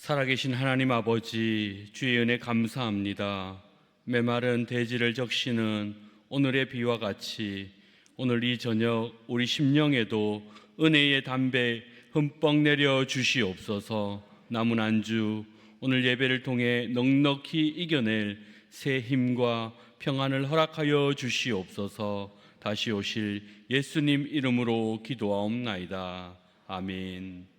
살아계신 하나님 아버지, 주의 은혜 감사합니다. 메마른 대지를 적시는 오늘의 비와 같이 오늘 이 저녁 우리 심령에도 은혜의 담배 흠뻑 내려 주시옵소서. 남은 한 주 오늘 예배를 통해 넉넉히 이겨낼 새 힘과 평안을 허락하여 주시옵소서. 다시 오실 예수님 이름으로 기도하옵나이다. 아멘.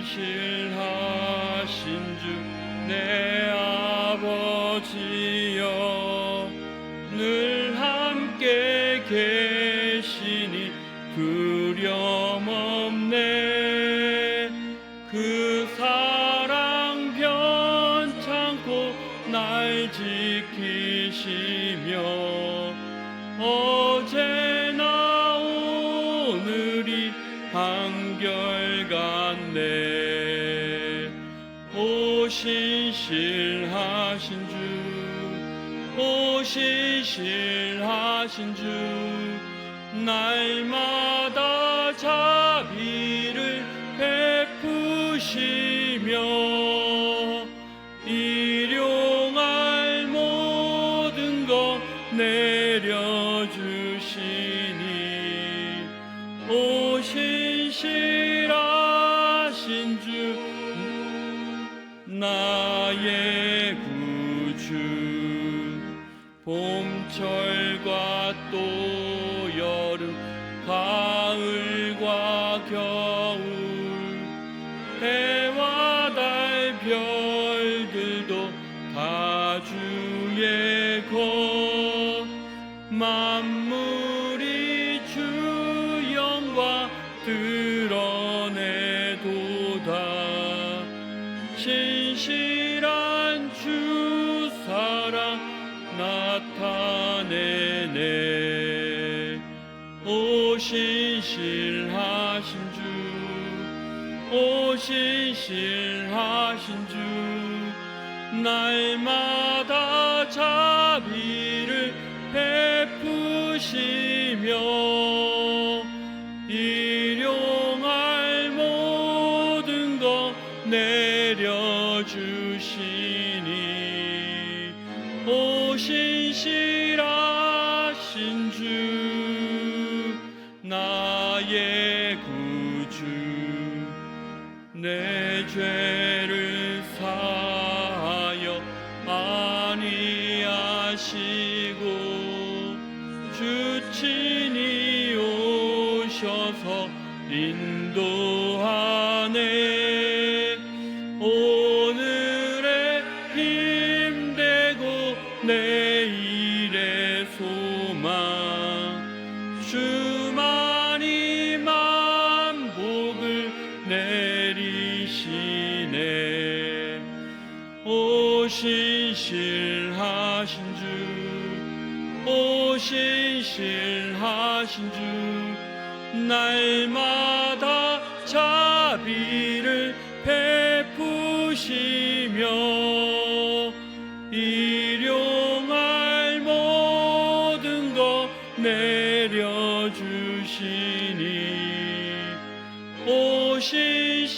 신실하신 주 내 아버지여, 늘 함께 계시니 두려움 없네. 그 사랑 변찮고 날 지키시며 어제나 오늘이 한결같네. 오 신실하신 주, 오 신실하신 주, 날마다 자비를 베푸시며 일용할 모든 것 내려주시니 오 신실하신 주, 나의 구주. 봄철과 또 여름, 가을과 겨울, 해와 달 별들도 다 주의 것. 만물이 주 영광 드러내도다. 신실한 주 사랑 나타내네. 오 신실하신 주, 오 신실하신 주, 날마다 자비를 베푸시며 일용할 모든 것 내려주시니 오 신실하신 주, 나의 구주. 내 죄를 사하여 안위하시고 주 친히 오셔서 인도하네. 오늘의 힘되고 내일의 소망, 주만이 만복을 내리시네. 오 신실하신 주, 오 신실하신 주, 날마다 자비를 베푸시며 일용할 모든 것 내려주시니 오 신실하신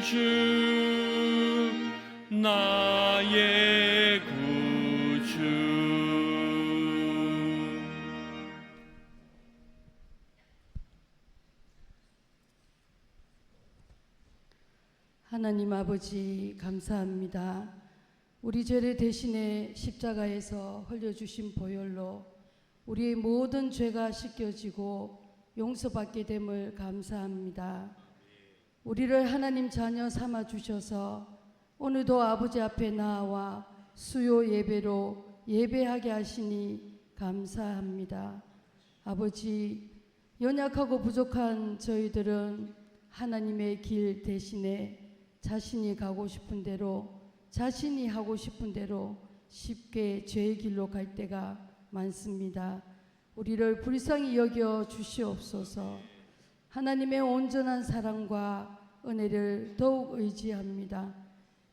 주, 나의 구주. 하나님 아버지 감사합니다. 우리 죄를 대신해 십자가에서 흘려주신 보혈로 우리의 모든 죄가 씻겨지고 용서받게 됨을 감사합니다. 우리를 하나님 자녀 삼아 주셔서 오늘도 아버지 앞에 나와 수요 예배로 예배하게 하시니 감사합니다. 아버지, 연약하고 부족한 저희들은 하나님의 길 대신에 자신이 가고 싶은 대로, 자신이 하고 싶은 대로 쉽게 죄의 길로 갈 때가 많습니다. 우리를 불쌍히 여겨 주시옵소서. 하나님의 온전한 사랑과 은혜를 더욱 의지합니다.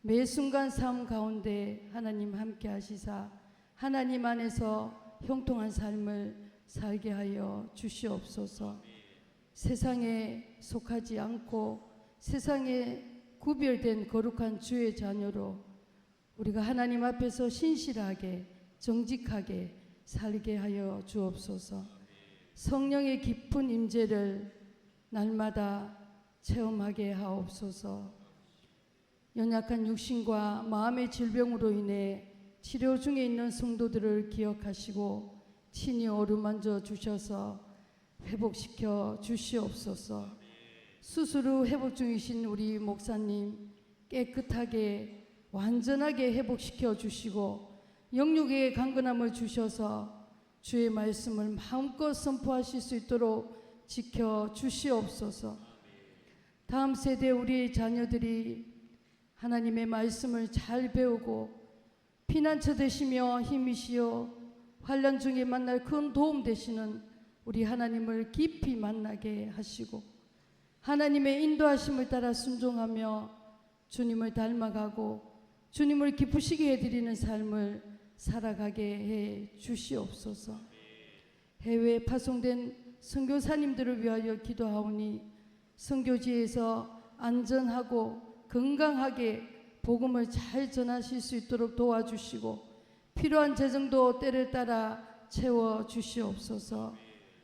매 순간 삶 가운데 하나님 함께 하시사 하나님 안에서 형통한 삶을 살게 하여 주시옵소서. 세상에 속하지 않고 세상에 구별된 거룩한 주의 자녀로 우리가 하나님 앞에서 신실하게 정직하게 살게 하여 주옵소서. 성령의 깊은 임재를 날마다 체험하게 하옵소서. 연약한 육신과 마음의 질병으로 인해 치료 중에 있는 성도들을 기억하시고 친히 어루만져 주셔서 회복시켜 주시옵소서. 수술 후 회복 중이신 우리 목사님 깨끗하게 완전하게 회복시켜 주시고 영육의 강건함을 주셔서 주의 말씀을 마음껏 선포하실 수 있도록 지켜 주시옵소서. 다음 세대 우리의 자녀들이 하나님의 말씀을 잘 배우고 피난처 되시며 힘이시여 환난 중에 만날 큰 도움 되시는 우리 하나님을 깊이 만나게 하시고 하나님의 인도하심을 따라 순종하며 주님을 닮아가고 주님을 기쁘시게 해드리는 삶을 살아가게 해 주시옵소서. 해외에 파송된 선교사님들을 위하여 기도하오니 선교지에서 안전하고 건강하게 복음을 잘 전하실 수 있도록 도와주시고 필요한 재정도 때를 따라 채워 주시옵소서.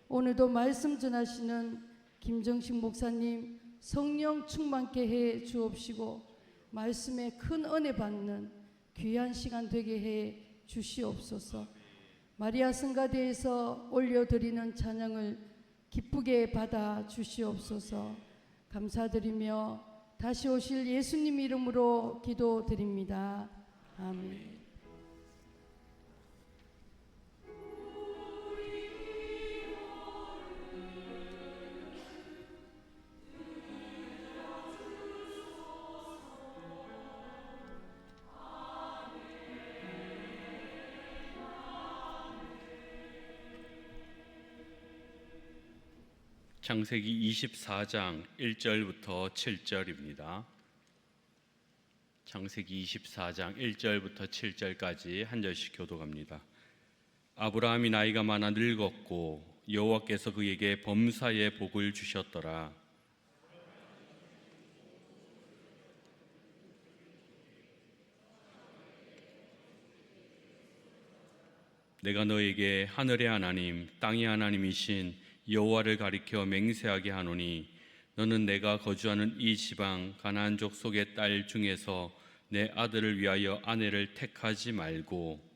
오늘도 말씀 전하시는 김정식 목사님 성령 충만케 해 주옵시고 말씀에 큰 은혜 받는 귀한 시간 되게 해 주시옵소서. 마리아 성가대에서 올려드리는 찬양을 기쁘게 받아 주시옵소서. 감사드리며 다시 오실 예수님 이름으로 기도드립니다. 아멘. 창세기 24장 1절부터 7절입니다. 창세기 24장 1절부터 7절까지 한 절씩 교독합니다. 아브라함이 나이가 많아 늙었고 여호와께서 그에게 범사의 복을 주셨더라. 내가 너에게 하늘의 하나님 땅의 하나님이신 여호와를 가리켜 맹세하게 하노니 너는 내가 거주하는 이 지방 가나안 족속의 딸 중에서 내 아들을 위하여 아내를 택하지 말고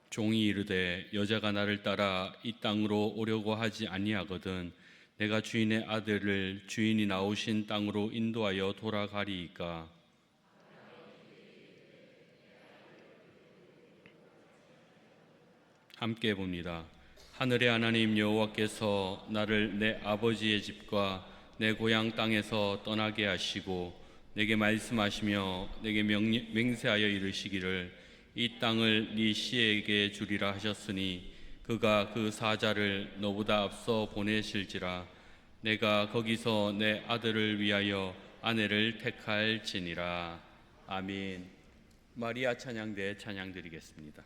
종이 이르되 여자가 나를 따라 이 땅으로 오려고 하지 아니하거든 내가 주인의 아들을 주인이 나오신 땅으로 인도하여 돌아가리이까. 함께 봅니다. 하늘의 하나님 여호와께서 나를 내 아버지의 집과 내 고향 땅에서 떠나게 하시고 내게 말씀하시며 내게 맹세하여 이르시기를 이 땅을 네 씨에게 주리라 하셨으니 그가 그 사자를 너보다 앞서 보내실지라. 내가 거기서 내 아들을 위하여 아내를 택할지니라. 아멘. 마리아 찬양대 찬양 드리겠습니다.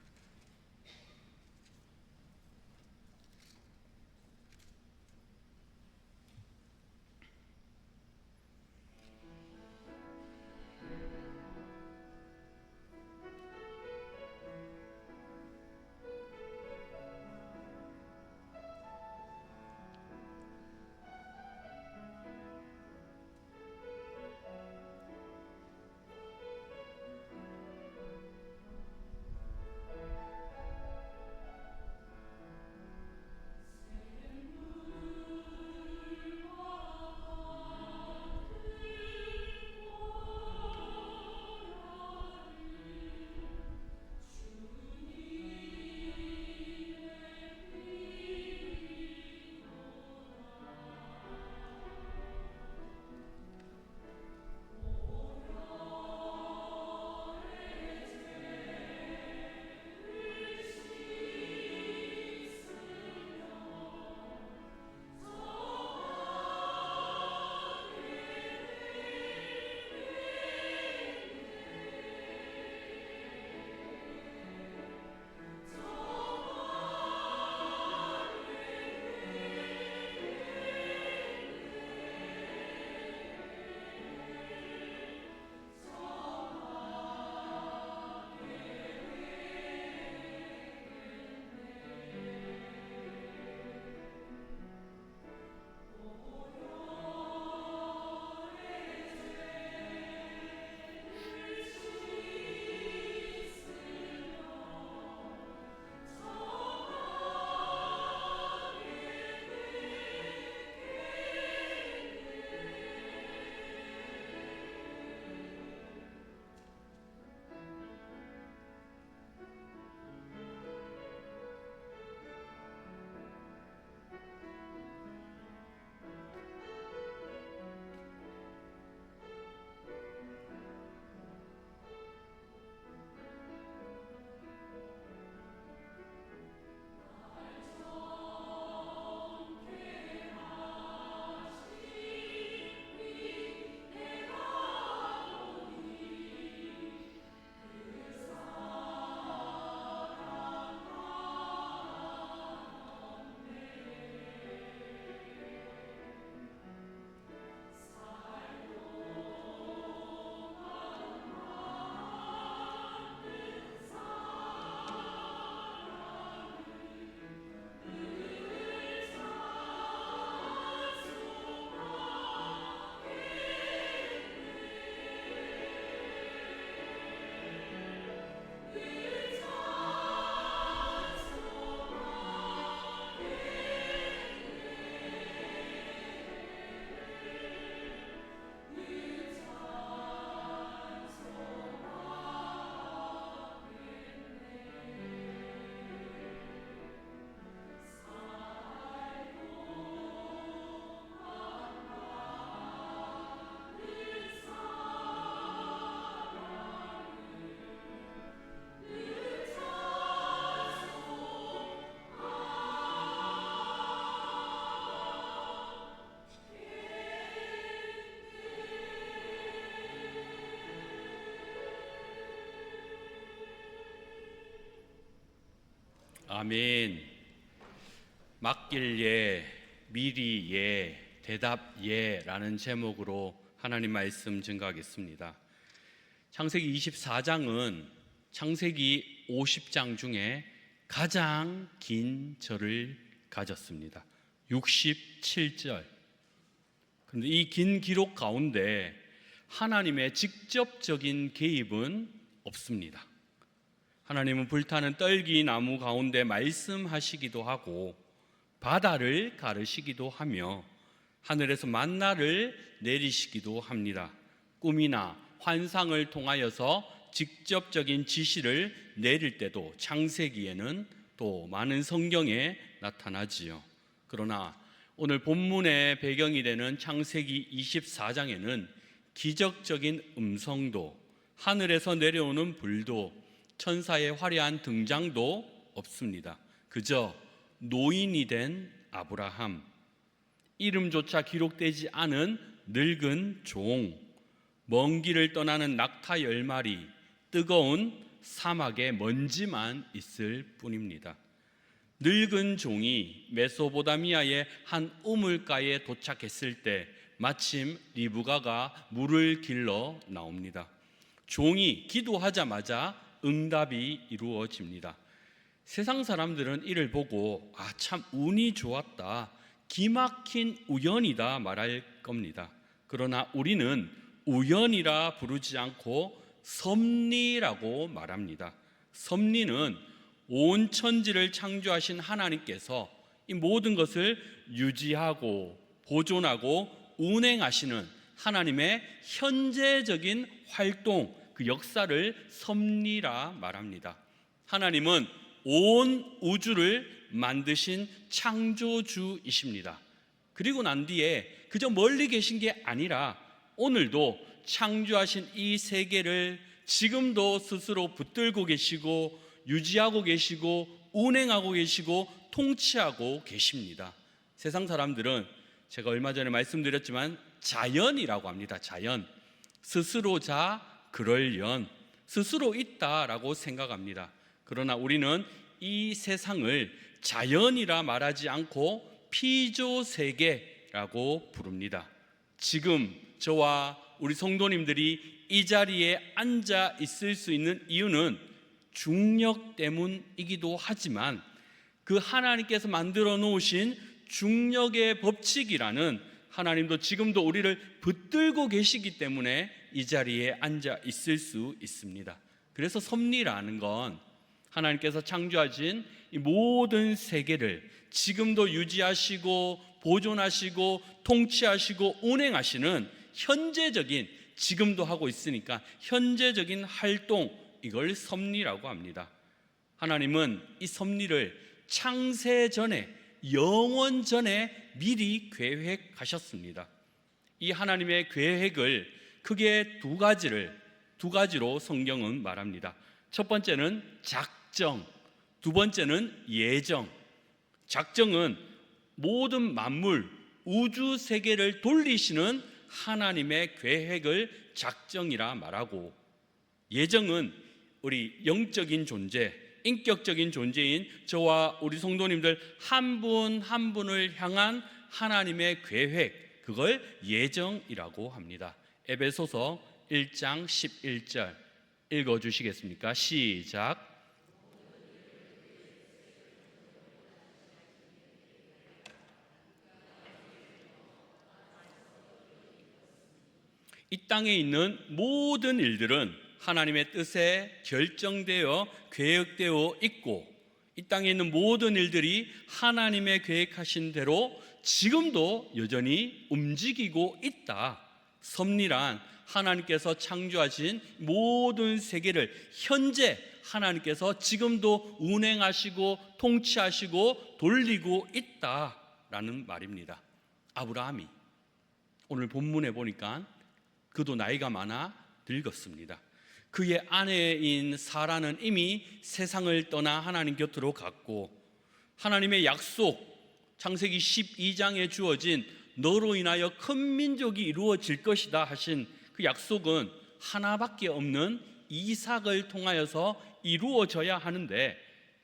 아멘. 맡길 예, 미리 예, 대답 예라는 제목으로 하나님 말씀 증거하겠습니다. 창세기 24장은 창세기 50장 중에 가장 긴 절을 가졌습니다. 67절. 그런데 이 긴 기록 가운데 하나님의 직접적인 개입은 없습니다. 하나님은 불타는 떨기 나무 가운데 말씀하시기도 하고 바다를 가르시기도 하며 하늘에서 만나를 내리시기도 합니다. 꿈이나 환상을 통하여서 직접적인 지시를 내릴 때도 창세기에는 또 많은 성경에 나타나지요. 그러나 오늘 본문의 배경이 되는 창세기 24장에는 기적적인 음성도, 하늘에서 내려오는 불도, 천사의 화려한 등장도 없습니다. 그저 노인이 된 아브라함, 이름조차 기록되지 않은 늙은 종, 먼 길을 떠나는 낙타 10마리, 뜨거운 사막의 먼지만 있을 뿐입니다. 늙은 종이 메소포타미아의 한 우물가에 도착했을 때 마침 리브가가 물을 길러 나옵니다. 종이 기도하자마자 응답이 이루어집니다. 세상 사람들은 이를 보고 참 운이 좋았다, 기막힌 우연이다 말할 겁니다. 그러나 우리는 우연이라 부르지 않고 섭리라고 말합니다. 섭리는 온 천지를 창조하신 하나님께서 이 모든 것을 유지하고 보존하고 운행하시는 하나님의 현재적인 활동, 그 역사를 섭리라 말합니다. 하나님은 온 우주를 만드신 창조주이십니다. 그리고 난 뒤에 그저 멀리 계신 게 아니라 오늘도 창조하신 이 세계를 지금도 스스로 붙들고 계시고 유지하고 계시고 운행하고 계시고 통치하고 계십니다. 세상 사람들은 제가 얼마 전에 말씀드렸지만 자연이라고 합니다. 자연. 스스로 자 그럴연, 스스로 있다라고 생각합니다. 그러나 우리는 이 세상을 자연이라 말하지 않고 피조세계라고 부릅니다. 지금 저와 우리 성도님들이 이 자리에 앉아 있을 수 있는 이유는 중력 때문이기도 하지만 그 하나님께서 만들어 놓으신 중력의 법칙이라는, 하나님도 지금도 우리를 붙들고 계시기 때문에 이 자리에 앉아 있을 수 있습니다. 그래서 섭리라는 건 하나님께서 창조하신 이 모든 세계를 지금도 유지하시고 보존하시고 통치하시고 운행하시는 현재적인, 지금도 하고 있으니까 현재적인 활동, 이걸 섭리라고 합니다. 하나님은 이 섭리를 창세 전에, 영원 전에 미리 계획하셨습니다. 이 하나님의 계획을 크게 두 가지로 성경은 말합니다. 첫 번째는 작정, 두 번째는 예정. 작정은 모든 만물, 우주 세계를 돌리시는 하나님의 계획을 작정이라 말하고, 예정은 우리 영적인 존재, 인격적인 존재인 저와 우리 성도님들 한 분 한 분을 향한 하나님의 계획, 그걸 예정이라고 합니다. 에베소서 1장 11절 읽어주시겠습니까? 시작. 이 땅에 있는 모든 일들은 하나님의 뜻에 결정되어 계획되어 있고, 이 땅에 있는 모든 일들이 하나님의 계획하신 대로 지금도 여전히 움직이고 있다. 섭리란 하나님께서 창조하신 모든 세계를 현재 하나님께서 지금도 운행하시고 통치하시고 돌리고 있다라는 말입니다. 아브라함이 오늘 본문에 보니까 그도 나이가 많아 늙었습니다. 그의 아내인 사라는 이미 세상을 떠나 하나님 곁으로 갔고, 하나님의 약속, 창세기 12장에 주어진 너로 인하여 큰 민족이 이루어질 것이다 하신 그 약속은 하나밖에 없는 이삭을 통하여서 이루어져야 하는데,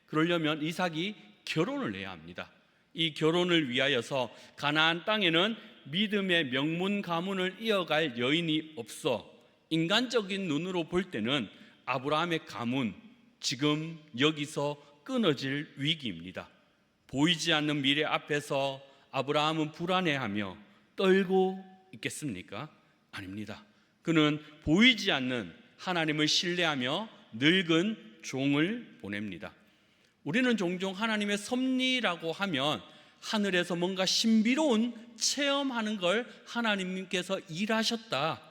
그러려면 이삭이 결혼을 해야 합니다. 이 결혼을 위하여서 가나안 땅에는 믿음의 명문 가문을 이어갈 여인이 없어 인간적인 눈으로 볼 때는 아브라함의 가문, 지금 여기서 끊어질 위기입니다. 보이지 않는 미래 앞에서 아브라함은 불안해하며 떨고 있겠습니까? 아닙니다. 그는 보이지 않는 하나님을 신뢰하며 늙은 종을 보냅니다. 우리는 종종 하나님의 섭리라고 하면 하늘에서 뭔가 신비로운 체험하는 걸 하나님께서 일하셨다,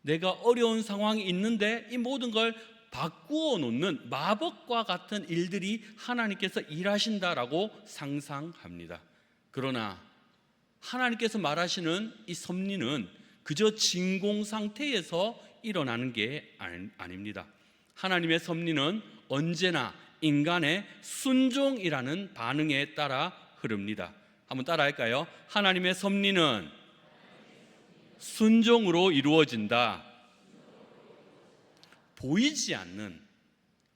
내가 어려운 상황이 있는데 이 모든 걸 바꾸어 놓는 마법과 같은 일들이 하나님께서 일하신다라고 상상합니다. 그러나 하나님께서 말하시는 이 섭리는 그저 진공 상태에서 일어나는 게 아닙니다. 하나님의 섭리는 언제나 인간의 순종이라는 반응에 따라 흐릅니다. 한번 따라할까요? 하나님의 섭리는 순종으로 이루어진다. 보이지 않는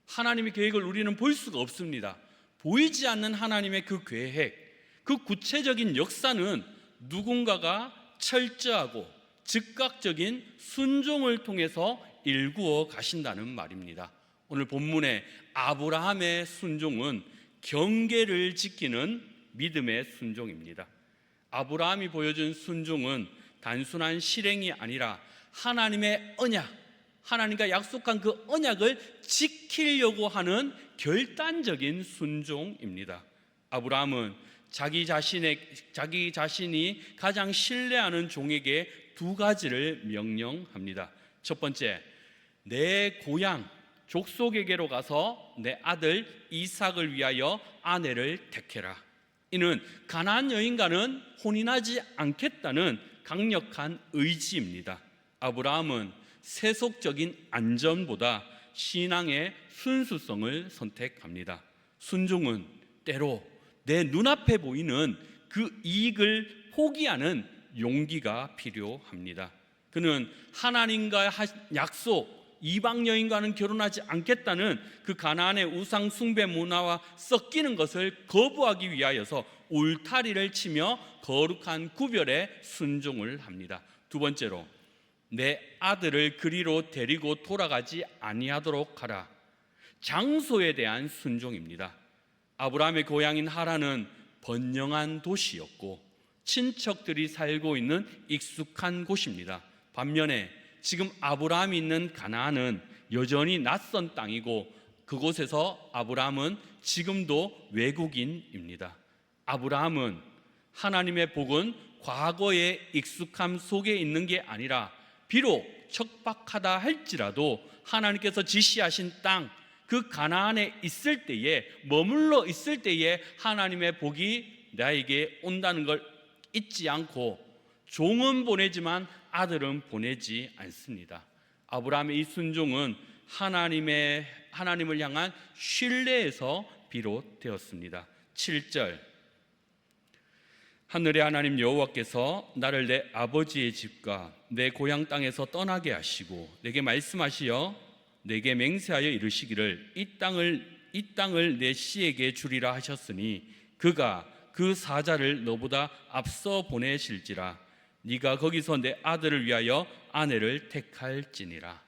하나님의 계획을 우리는 볼 수가 없습니다. 보이지 않는 하나님의 그 계획, 그 구체적인 역사는 누군가가 철저하고 즉각적인 순종을 통해서 일구어 가신다는 말입니다. 오늘 본문의 아브라함의 순종은 경계를 지키는 믿음의 순종입니다. 아브라함이 보여준 순종은 단순한 실행이 아니라 하나님의 언약, 하나님과 약속한 그 언약을 지키려고 하는 결단적인 순종입니다. 아브라함은 자기 자신이 가장 신뢰하는 종에게 두 가지를 명령합니다. 첫 번째, 내 고향 족속에게로 가서 내 아들 이삭을 위하여 아내를 택해라. 이는 가나안 여인과는 혼인하지 않겠다는 강력한 의지입니다. 아브라함은 세속적인 안전보다 신앙의 순수성을 선택합니다. 순종은 때로 내 눈앞에 보이는 그 이익을 포기하는 용기가 필요합니다. 그는 하나님과의 약속, 이방 여인과는 결혼하지 않겠다는 그 가나안의 우상 숭배 문화와 섞이는 것을 거부하기 위하여서 울타리를 치며 거룩한 구별에 순종을 합니다. 두 번째로, 내 아들을 그리로 데리고 돌아가지 아니하도록 하라. 장소에 대한 순종입니다. 아브라함의 고향인 하란은 번영한 도시였고 친척들이 살고 있는 익숙한 곳입니다. 반면에 지금 아브라함이 있는 가나안은 여전히 낯선 땅이고 그곳에서 아브라함은 지금도 외국인입니다. 아브라함은 하나님의 복은 과거의 익숙함 속에 있는 게 아니라 비록 척박하다 할지라도 하나님께서 지시하신 땅, 그 가나안에 있을 때에, 머물러 있을 때에 하나님의 복이 나에게 온다는 걸 잊지 않고 종은 보내지만 아들은 보내지 않습니다. 아브라함의 이 순종은 하나님을 향한 신뢰에서 비롯되었습니다. 7절, 하늘의 하나님 여호와께서 나를 내 아버지의 집과 내 고향 땅에서 떠나게 하시고 내게 말씀하시어 내게 맹세하여 이르시기를 이 땅을 내 씨에게 주리라 하셨으니 그가 그 사자를 너보다 앞서 보내실지라. 네가 거기서 내 아들을 위하여 아내를 택할지니라.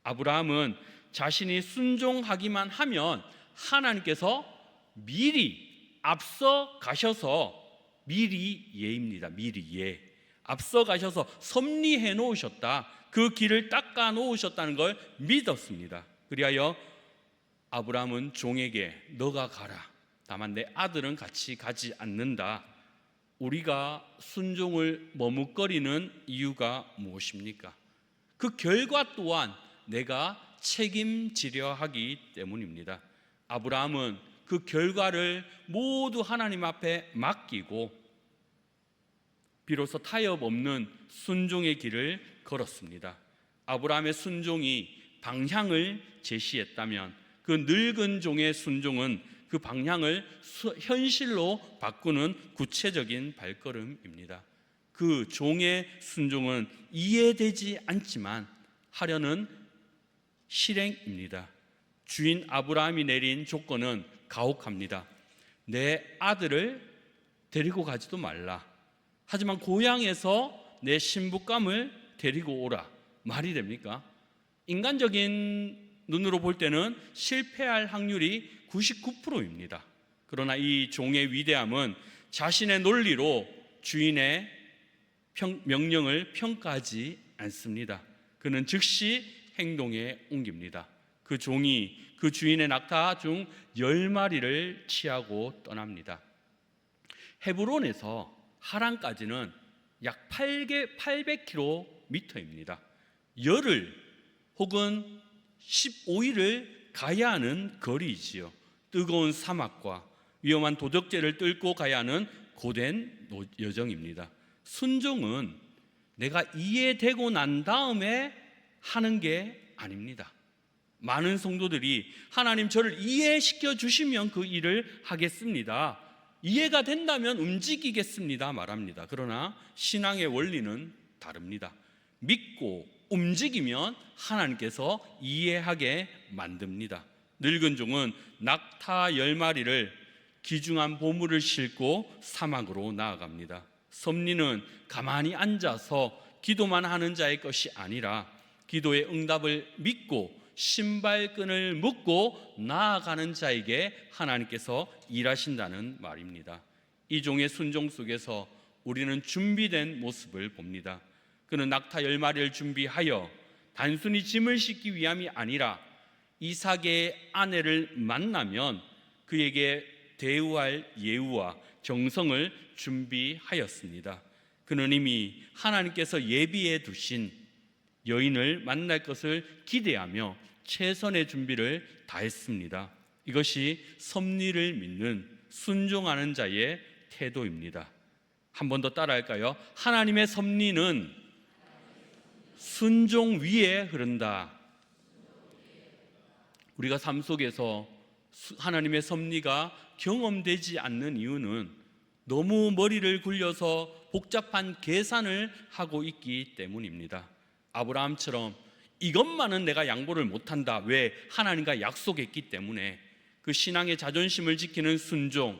아브라함은 자신이 순종하기만 하면 하나님께서 미리 앞서 가셔서, 미리 예입니다. 미리 예. 앞서 가셔서 섭리해 놓으셨다. 그 길을 닦아 놓으셨다는 걸 믿었습니다. 그리하여 아브라함은 종에게 너가 가라. 다만 내 아들은 같이 가지 않는다. 우리가 순종을 머뭇거리는 이유가 무엇입니까? 그 결과 또한 내가 책임지려 하기 때문입니다. 아브라함은 그 결과를 모두 하나님 앞에 맡기고 비로소 타협 없는 순종의 길을 걸었습니다. 아브라함의 순종이 방향을 제시했다면 그 늙은 종의 순종은 그 방향을 현실로 바꾸는 구체적인 발걸음입니다. 그 종의 순종은 이해되지 않지만 하려는 실행입니다. 주인 아브라함이 내린 조건은 가혹합니다. 내 아들을 데리고 가지도 말라. 하지만 고향에서 내 신부감을 데리고 오라. 말이 됩니까? 인간적인 눈으로 볼 때는 실패할 확률이 99%입니다. 그러나 이 종의 위대함은 자신의 논리로 주인의 명령을 평가하지 않습니다. 그는 즉시 행동에 옮깁니다. 그 종이 그 주인의 낙타 중 10마리를 취하고 떠납니다. 헤브론에서 하란까지는 약 800km입니다. 열흘 혹은 15일을 가야 하는 거리이지요. 뜨거운 사막과 위험한 도적제를 뚫고 가야 하는 고된 여정입니다. 순종은 내가 이해되고 난 다음에 하는 게 아닙니다. 많은 성도들이 하나님 저를 이해시켜 주시면 그 일을 하겠습니다, 이해가 된다면 움직이겠습니다 말합니다. 그러나 신앙의 원리는 다릅니다. 믿고 움직이면 하나님께서 이해하게 만듭니다. 늙은 종은 낙타 10마리를 귀중한 보물을 싣고 사막으로 나아갑니다. 섭리는 가만히 앉아서 기도만 하는 자의 것이 아니라 기도의 응답을 믿고 신발끈을 묶고 나아가는 자에게 하나님께서 일하신다는 말입니다. 이 종의 순종 속에서 우리는 준비된 모습을 봅니다. 그는 낙타 10마리를 준비하여 단순히 짐을 싣기 위함이 아니라 이삭의 아내를 만나면 그에게 대우할 예우와 정성을 준비하였습니다. 그는 이미 하나님께서 예비해 두신 여인을 만날 것을 기대하며 최선의 준비를 다했습니다. 이것이 섭리를 믿는 순종하는 자의 태도입니다. 한 번 더 따라할까요? 하나님의 섭리는 순종 위에 흐른다. 우리가 삶 속에서 하나님의 섭리가 경험되지 않는 이유는 너무 머리를 굴려서 복잡한 계산을 하고 있기 때문입니다. 아브라함처럼 이것만은 내가 양보를 못한다. 왜? 하나님과 약속했기 때문에. 그 신앙의 자존심을 지키는 순종,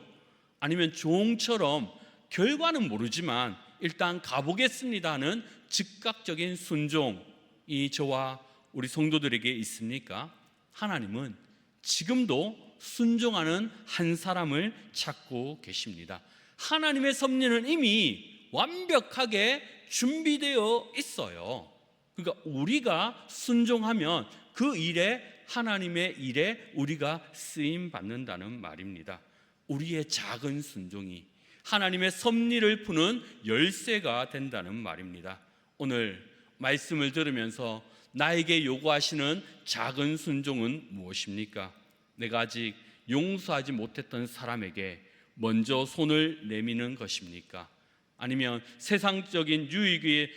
아니면 종처럼 결과는 모르지만 일단 가보겠습니다 하는 즉각적인 순종이 저와 우리 성도들에게 있습니까? 하나님은 지금도 순종하는 한 사람을 찾고 계십니다. 하나님의 섭리는 이미 완벽하게 준비되어 있어요. 그러니까 우리가 순종하면 그 일에, 하나님의 일에 우리가 쓰임 받는다는 말입니다. 우리의 작은 순종이 하나님의 섭리를 푸는 열쇠가 된다는 말입니다. 오늘 말씀을 들으면서 나에게 요구하시는 작은 순종은 무엇입니까? 내가 아직 용서하지 못했던 사람에게 먼저 손을 내미는 것입니까? 아니면 세상적인 유익이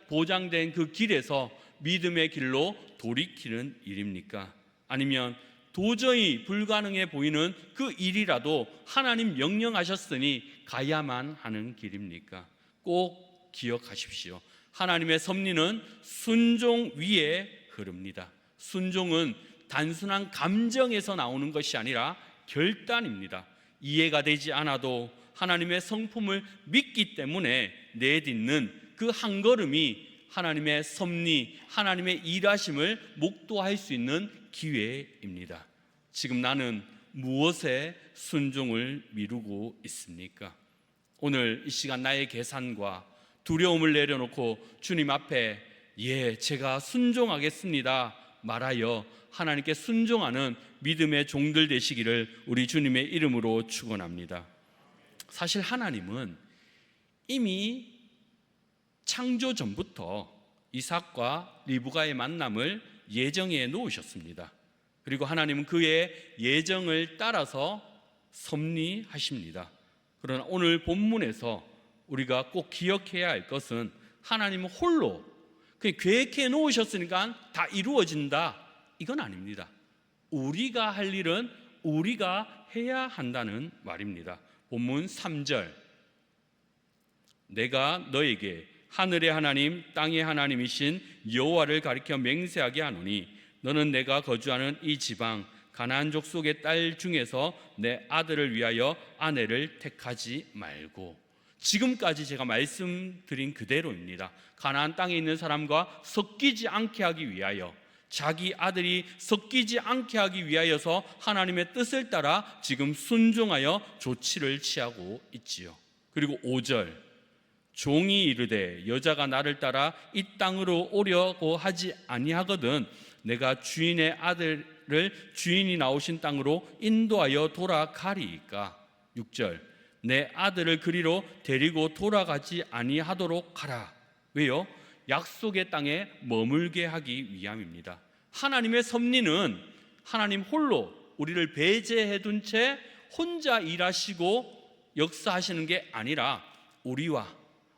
보장된 그 길에서 믿음의 길로 돌이키는 일입니까? 아니면 도저히 불가능해 보이는 그 일이라도 하나님 명령하셨으니 가야만 하는 길입니까? 꼭 기억하십시오. 하나님의 섭리는 순종 위에 흐릅니다. 순종은 단순한 감정에서 나오는 것이 아니라 결단입니다. 이해가 되지 않아도 하나님의 성품을 믿기 때문에 내딛는 그 한 걸음이 하나님의 섭리, 하나님의 일하심을 목도할 수 있는 기회입니다. 지금 나는 무엇에 순종을 미루고 있습니까? 오늘 이 시간 나의 계산과 두려움을 내려놓고 주님 앞에 제가 순종하겠습니다 말하여 하나님께 순종하는 믿음의 종들 되시기를 우리 주님의 이름으로 축원합니다. 사실 하나님은 이미 창조 전부터 이삭과 리브가의 만남을 예정해 놓으셨습니다. 그리고 하나님은 그의 예정을 따라서 섭리하십니다. 그러나 오늘 본문에서 우리가 꼭 기억해야 할 것은 하나님은 홀로 계획해 놓으셨으니까 다 이루어진다, 이건 아닙니다. 우리가 할 일은 우리가 해야 한다는 말입니다. 본문 3절, 내가 너에게 하늘의 하나님 땅의 하나님이신 여호와를 가리켜 맹세하게 하노니 너는 내가 거주하는 이 지방 가나안 족속의 딸 중에서 내 아들을 위하여 아내를 택하지 말고. 지금까지 제가 말씀드린 그대로입니다. 가나안 땅에 있는 사람과 섞이지 않게 하기 위하여, 자기 아들이 섞이지 않게 하기 위하여서 하나님의 뜻을 따라 지금 순종하여 조치를 취하고 있지요. 그리고 5절, 종이 이르되 여자가 나를 따라 이 땅으로 오려고 하지 아니하거든 내가 주인의 아들을 주인이 나오신 땅으로 인도하여 돌아가리이까. 6절, 내 아들을 그리로 데리고 돌아가지 아니하도록 하라. 왜요? 약속의 땅에 머물게 하기 위함입니다. 하나님의 섭리는 하나님 홀로 우리를 배제해 둔 채 혼자 일하시고 역사하시는 게 아니라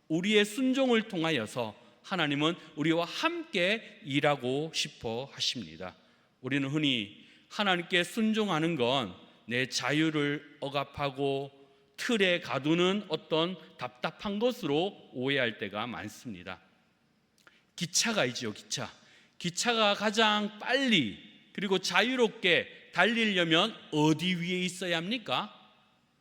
우리의 순종을 통하여서 하나님은 우리와 함께 일하고 싶어 하십니다. 우리는 흔히 하나님께 순종하는 건 내 자유를 억압하고 틀에 가두는 어떤 답답한 것으로 오해할 때가 많습니다. 기차가 있지요. 기차가 가장 빨리 그리고 자유롭게 달리려면 어디 위에 있어야 합니까?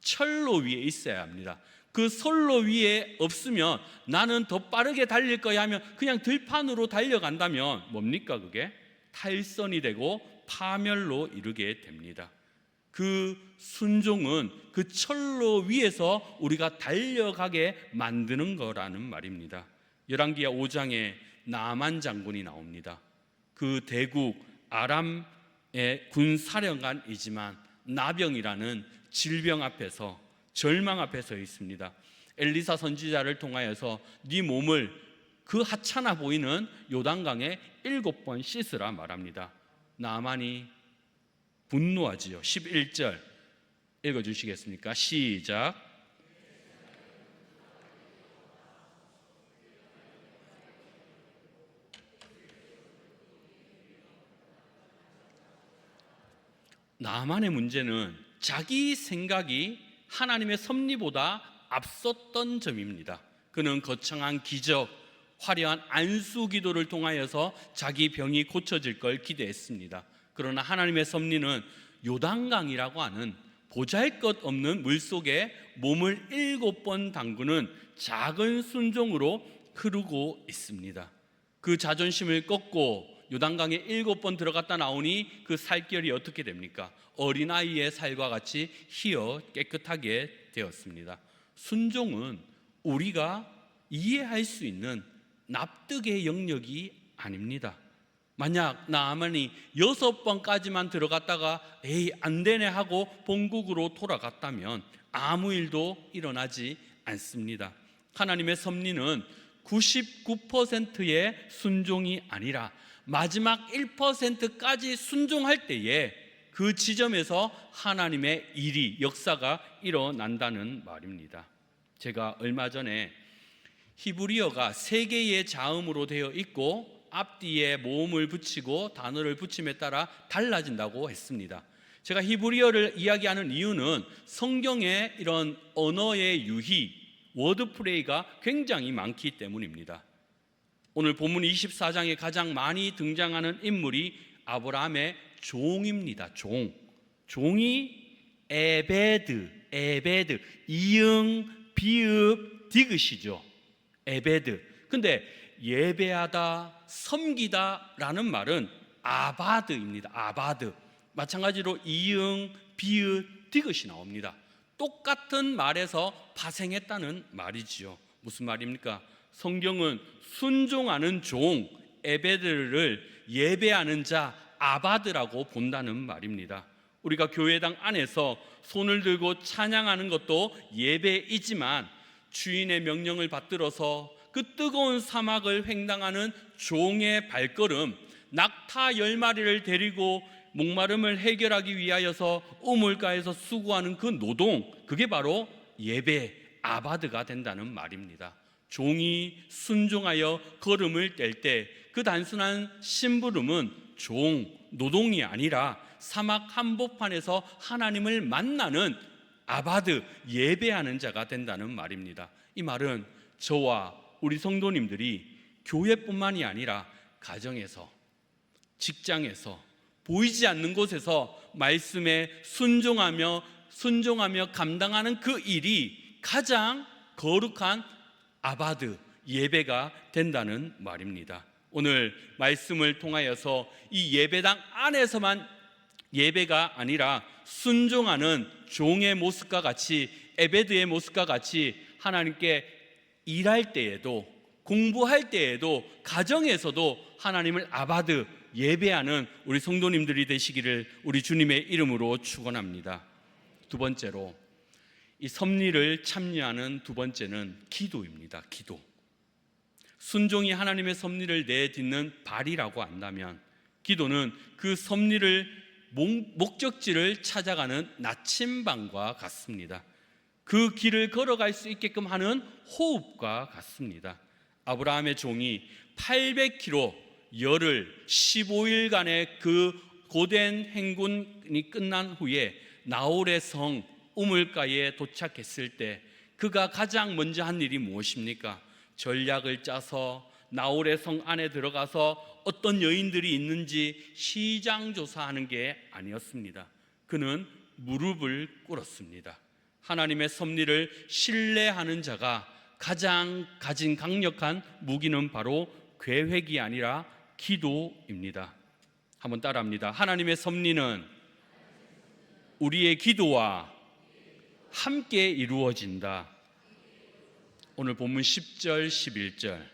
철로 위에 있어야 합니다. 그 선로 위에 없으면 나는 더 빠르게 달릴 거야 하면 그냥 들판으로 달려간다면 뭡니까? 그게 탈선이 되고 파멸로 이르게 됩니다. 그 순종은 그 철로 위에서 우리가 달려가게 만드는 거라는 말입니다. 열왕기하 5장에 나아만 장군이 나옵니다. 그 대국 아람의 군사령관이지만 나병이라는 질병 앞에서, 절망 앞에 서 있습니다. 엘리사 선지자를 통하여서 네 몸을 그 하찮아 보이는 요단강에 7번 씻으라 말합니다. 나아만이 분노하지요. 11절 읽어주시겠습니까? 시작. 나만의 문제는 자기 생각이 하나님의 섭리보다 앞섰던 점입니다. 그는 거창한 기적, 화려한 안수 기도를 통하여서 자기 병이 고쳐질 걸 기대했습니다. 그러나 하나님의 섭리는 요단강이라고 하는 보잘것없는 물속에 몸을 7번 담그는 작은 순종으로 흐르고 있습니다. 그 자존심을 꺾고 요단강에 7번 들어갔다 나오니 그 살결이 어떻게 됩니까? 어린아이의 살과 같이 희어 깨끗하게 되었습니다. 순종은 우리가 이해할 수 있는 납득의 영역이 아닙니다. 만약 나아만이 6번까지만 들어갔다가 안 되네 하고 본국으로 돌아갔다면 아무 일도 일어나지 않습니다. 하나님의 섭리는 99%의 순종이 아니라 마지막 1%까지 순종할 때에 그 지점에서 하나님의 일이, 역사가 일어난다는 말입니다. 제가 얼마 전에 히브리어가 3개의 자음으로 되어 있고 앞뒤에 모음을 붙이고 단어를 붙임에 따라 달라진다고 했습니다. 제가 히브리어를 이야기하는 이유는 성경에 이런 언어의 유희, 워드플레이가 굉장히 많기 때문입니다. 오늘 본문 24장에 가장 많이 등장하는 인물이 아브라함의 종입니다. 종이 에베드, 이응, 비읍, 디귿이죠. 에베드. 근데 예배하다, 섬기다 라는 말은 아바드입니다. 아바드. 마찬가지로 이응, 비읍, 디귿이 나옵니다. 똑같은 말에서 파생했다는 말이지요. 무슨 말입니까? 성경은 순종하는 종, 에베드를 예배하는 자, 아바드라고 본다는 말입니다. 우리가 교회당 안에서 손을 들고 찬양하는 것도 예배이지만 주인의 명령을 받들어서 그 뜨거운 사막을 횡단하는 종의 발걸음, 낙타 10마리를 데리고 목마름을 해결하기 위하여서 우물가에서 수고하는 그 노동, 그게 바로 예배, 아바드가 된다는 말입니다. 종이 순종하여 걸음을 뗄 때 그 단순한 심부름은 노동이 아니라 사막 한복판에서 하나님을 만나는 아바드, 예배하는 자가 된다는 말입니다. 이 말은 저와 우리 성도님들이 교회뿐만이 아니라 가정에서, 직장에서, 보이지 않는 곳에서 말씀에 순종하며 감당하는 그 일이 가장 거룩한 아바드 예배가 된다는 말입니다. 오늘 말씀을 통하여서 이 예배당 안에서만 예배가 아니라 순종하는 종의 모습과 같이, 에베드의 모습과 같이 하나님께 일할 때에도, 공부할 때에도, 가정에서도 하나님을 아바드 예배하는 우리 성도님들이 되시기를 우리 주님의 이름으로 축원합니다. 두 번째로, 이 섭리를 참여하는 두 번째는 기도입니다. 기도. 순종이 하나님의 섭리를 내딛는 발이라고 한다면, 기도는 그 섭리를 목적지를 찾아가는 나침반과 같습니다. 그 길을 걸어갈 수 있게끔 하는 호흡과 같습니다. 아브라함의 종이 800km 열흘 15일간의 그 고된 행군이 끝난 후에 나홀의 성 우물가에 도착했을 때 그가 가장 먼저 한 일이 무엇입니까? 전략을 짜서 나홀의 성 안에 들어가서 어떤 여인들이 있는지 시장 조사하는 게 아니었습니다. 그는 무릎을 꿇었습니다. 하나님의 섭리를 신뢰하는 자가 가장 가진 강력한 무기는 바로 계획이 아니라 기도입니다. 한번 따라합니다. 하나님의 섭리는 우리의 기도와 함께 이루어진다. 오늘 본문 10절 11절.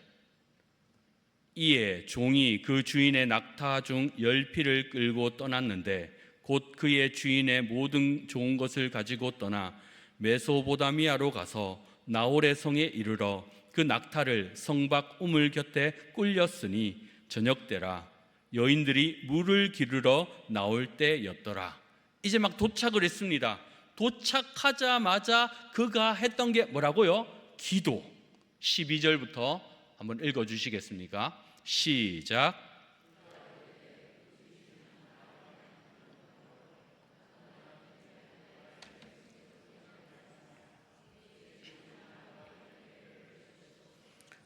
이에 종이 그 주인의 낙타 중 10피를 끌고 떠났는데 곧 그의 주인의 모든 좋은 것을 가지고 떠나 메소보다미아로 가서 나홀의 성에 이르러 그 낙타를 성 밖 우물 곁에 꿀렸으니 저녁때라. 여인들이 물을 기르러 나올 때였더라. 이제 막 도착을 했습니다. 도착하자마자 그가 했던 게 뭐라고요? 기도. 12절부터 한번 읽어주시겠습니까? 시작.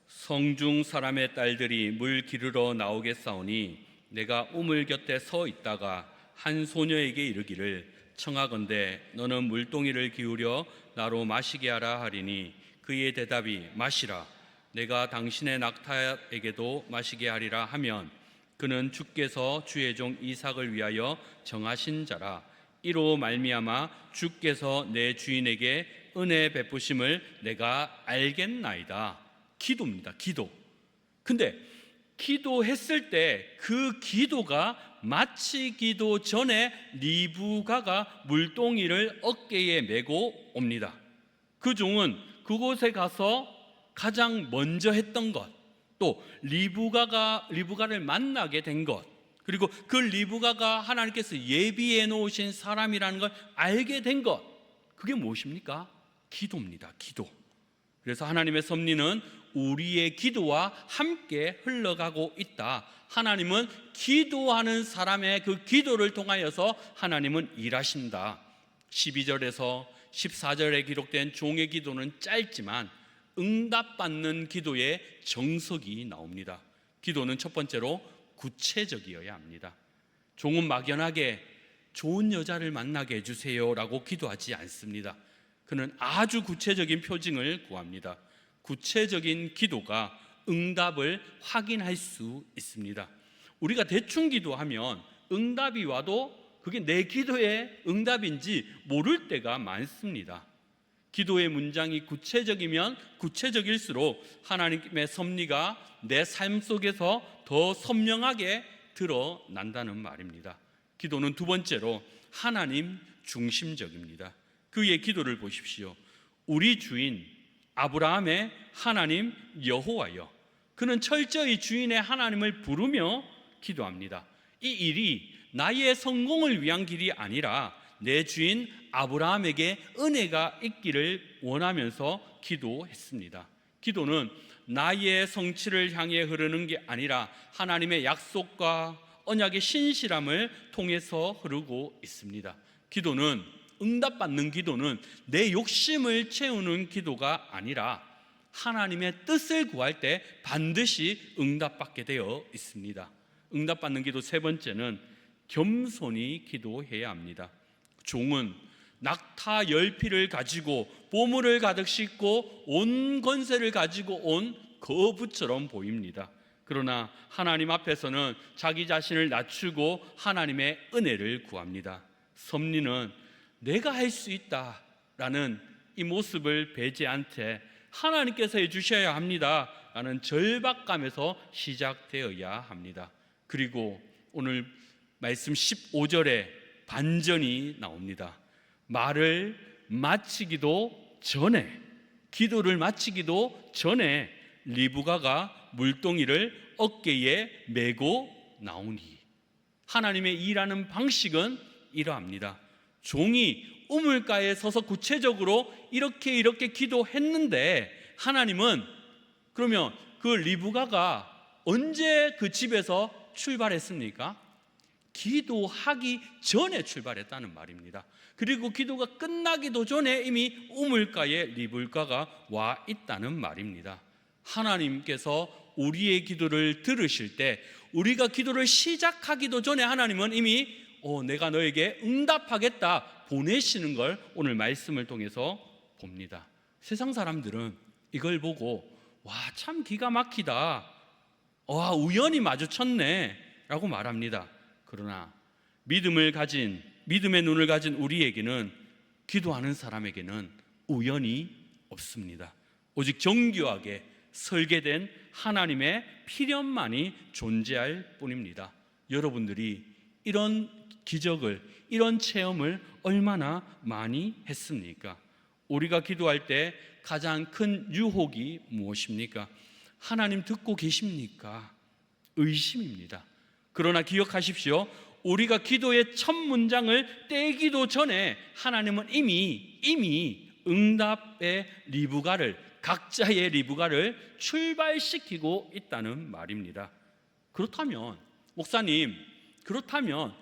성중 사람의 딸들이 물 기르러 나오겠사오니 내가 우물 곁에 서 있다가 한 소녀에게 이르기를 청하건대 너는 물동이를 기울여 나로 마시게 하라 하리니 그의 대답이 마시라. 내가 당신의 낙타에게도 마시게 하리라 하면 그는 주께서 주의 종 이삭을 위하여 정하신 자라. 이로 말미암아 주께서 내 주인에게 은혜 베푸심을 내가 알겠나이다. 기도입니다. 기도. 근데 기도했을 때 그 기도가 마치기도 전에 리브가가 물동이를 어깨에 메고 옵니다. 그 종은 그곳에 가서 가장 먼저 했던 것, 또 리브가를 만나게 된 것, 그리고 그 리브가가 하나님께서 예비해 놓으신 사람이라는 걸 알게 된 것, 그게 무엇입니까? 기도입니다. 기도. 그래서 하나님의 섭리는 우리의 기도와 함께 흘러가고 있다. 하나님은 기도하는 사람의 그 기도를 통하여서 하나님은 일하신다. 12절에서 14절에 기록된 종의 기도는 짧지만 응답받는 기도의 정석이 나옵니다. 기도는 첫 번째로 구체적이어야 합니다. 종은 막연하게 좋은 여자를 만나게 해주세요 라고 기도하지 않습니다. 그는 아주 구체적인 표징을 구합니다. 구체적인 기도가 응답을 확인할 수 있습니다. 우리가 대충 기도하면 응답이 와도 그게 내 기도의 응답인지 모를 때가 많습니다. 기도의 문장이 구체적이면 구체적일수록 하나님의 섭리가 내 삶 속에서 더 선명하게 드러난다는 말입니다. 기도는 두 번째로 하나님 중심적입니다. 그의 기도를 보십시오. 우리 주인 아브라함의 하나님 여호와여, 그는 철저히 주인의 하나님을 부르며 기도합니다. 이 일이 나의 성공을 위한 길이 아니라 내 주인 아브라함에게 은혜가 있기를 원하면서 기도했습니다. 기도는 나의 성취를 향해 흐르는 게 아니라 하나님의 약속과 언약의 신실함을 통해서 흐르고 있습니다. 기도는, 응답받는 기도는 내 욕심을 채우는 기도가 아니라 하나님의 뜻을 구할 때 반드시 응답받게 되어 있습니다. 응답받는 기도 세 번째는 겸손히 기도해야 합니다. 종은 낙타 10피를 가지고 보물을 가득 싣고 온 권세를 가지고 온 거부처럼 보입니다. 그러나 하나님 앞에서는 자기 자신을 낮추고 하나님의 은혜를 구합니다. 섭리는 내가 할 수 있다라는 이 모습을 배제한 채 하나님께서 해주셔야 합니다 라는 절박감에서 시작되어야 합니다. 그리고 오늘 말씀 15절에 반전이 나옵니다. 말을 마치기도 전에, 기도를 마치기도 전에 리브가가 물동이를 어깨에 메고 나오니, 하나님의 일하는 방식은 이러합니다. 종이 우물가에 서서 구체적으로 이렇게 기도했는데 하나님은 그러면 그 리브가가 언제 그 집에서 출발했습니까? 기도하기 전에 출발했다는 말입니다. 그리고 기도가 끝나기도 전에 이미 우물가에 리브가가 와 있다는 말입니다. 하나님께서 우리의 기도를 들으실 때 우리가 기도를 시작하기도 전에 하나님은 이미 내가 너에게 응답하겠다 보내시는 걸 오늘 말씀을 통해서 봅니다. 세상 사람들은 이걸 보고 와, 참 기가 막히다, 와, 우연히 마주쳤네 라고 말합니다. 그러나 믿음의 눈을 가진 우리에게는, 기도하는 사람에게는 우연이 없습니다. 오직 정교하게 설계된 하나님의 필연만이 존재할 뿐입니다. 여러분들이 이런 기적을, 이런 체험을 얼마나 많이 했습니까? 우리가 기도할 때 가장 큰 유혹이 무엇입니까? 하나님 듣고 계십니까? 의심입니다. 그러나 기억하십시오. 우리가 기도의 첫 문장을 떼기도 전에 하나님은 이미 응답의 리브가를, 각자의 리브가를 출발시키고 있다는 말입니다. 그렇다면 목사님, 그렇다면